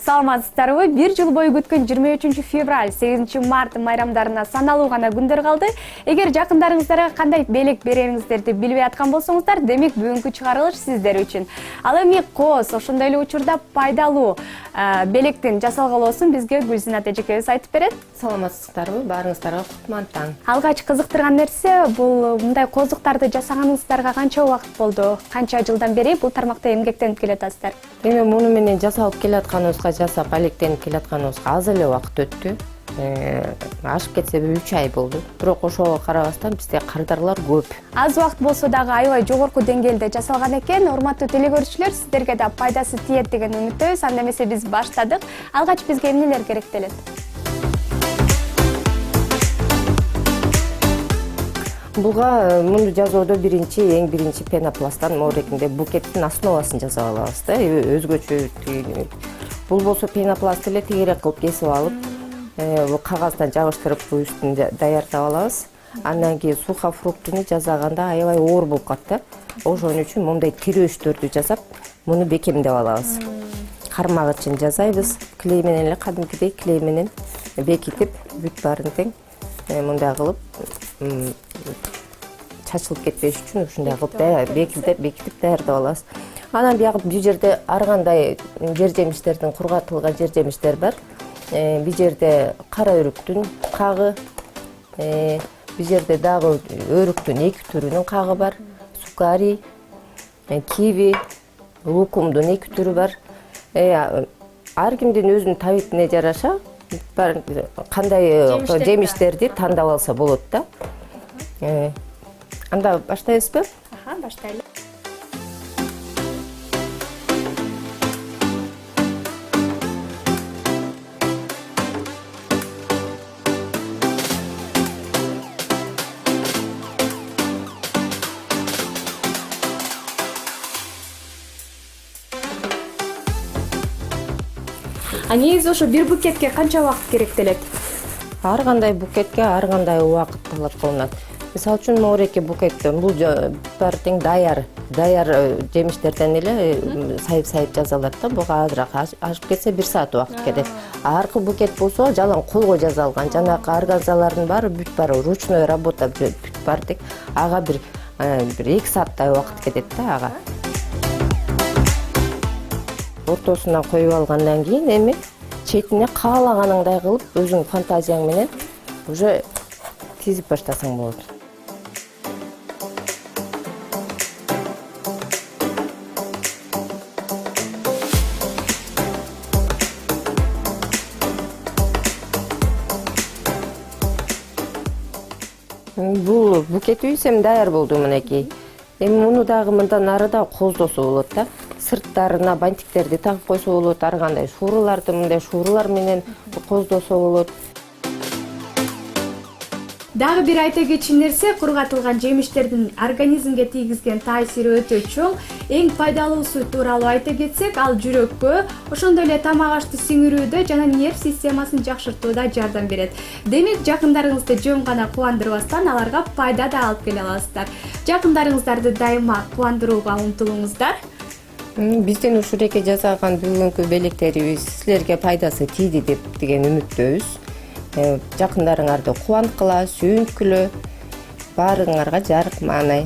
Саламатсыздарбы? Бир жыл бою күткөн 23 февраль, 8 март майрамдарына саналуу гана күндөр калды. Эгер жакындарыңыздарга кандай белек берериңиздерди билбей аткан болсоңуздар, демек бүгүнкү чыгарылыш сиздер үчүн. Ал эми коз, ошондой эле учурда пайдалуу белектин жасалгалоосун бизге Гүлзинат эжекебиз айтып берет. Саламатсыздарбы? Баарыңыздарга кутман таң. Алгач кызыктырган нерсе бул мындай коздуктарды жасаганыңыздарга канча убакыт болду? Канча жылдан бери бул тармакта эмгектенип келатасыздар? Эми муну менен жасалып келатканыбызга, жасап алектенип келатканыбызга аз эле убакыт өттү. Ашып кетсе 3 ай болду. Бирок ошого карабастан бизде кардарлар көп. Аз убакыт болсо дагы аябай жогорку деңгээлде жасалган экен. Урматтуу телекөрүүчүлөр, сиздерге да пайдасы тиет деген үмүттөбүз. Анда эмесе биз баштадык. Алгач бизге эмнелер керектелет? Буга муну жасоодо эң биринчи пенопласттан моорекинде букеттин основасын жасап алабыз да. Өзгөчө бул болсо пенопласт эле тегерек кылып кесип алып, кагаздан жабыштырып үстүн даярдап алабыз. Андан кийин сухофруктуну жасаганда аябай оор болуп калат да. Ошон үчүн мындай тирөөчтөрдү жасап, муну бекемдеп алабыз. Кармак үчүн жасайбыз. Клей менен эле кадимкидей клей менен бекитип, бүт баарын тең мындай кылып чачылып кетпеш үчүн ушундай кылып бекитип даярдап алабыз. Анан бул жерде ар кандай жер жемиштердин кургатылган жер жемиштер бар. Бул жерде кара өрүктүн кагы, бул жерде дагы өрүктүн 2 түрүнүн кагы бар. Сукари, киви, лукумдун 2 түрү бар. Ар кимдин өзүнүн табитине жараша кандай жемиштерди тандап алса болот да. Анда баштайбызбы? Баштайлы. Негизи ошо бир букетке канча убакыт керектелет? Ар кандай букетке ар кандай убакыт талап кылынат. Мисалы үчүн моореке букеттен бул баары тең даяр жемиштерден эле сайып жасалат да. Буга азыраак ашып кетсе 1 саат убакыт кетет. Аркы букет болсо жалаң колго жасалган, жанагы органзалардын баары бүт баары ручной работа бүт баары тең. Ага бир 2 сааттай убакыт кетет да ага. Ортосунан коюп алгандан кийин эми четине каалаганыңдай кылып өзүң фантазияң менен уже тизип баштасаң болот. Бул букетибиз эми даяр болду мынакей. Эми муну дагы мындан ары да коздосо болот да. Сырттарына бантиктерди тагып койсо болот, ар кандай шууруларды мындай шуурулар менен коздосо болот. Дагы бир айта кетчү нерсе, кургатылган жемиштердин организмге тийгизген таасири өтө чоң. Эң пайдалуусу тууралуу айта кетсек, ал жүрөккө, ошондой эле тамак ашты сиңирүүдө жана нерв системасын жакшыртууда жардам берет. Демек, жакындарыңызды жөн гана кубандырбастан аларга пайда да алып келе аласыздар. Жакындарыңыздарды дайыма кубандырууга умтулуңуздар. Биздин ушуреке жасаган бүгүнкү белектерибиз силерге пайдасы тийди деген үмүттөбүз. Жакындарыңарды кубанткыла, сүйүнткүлө, баарыңарга жарык маанай.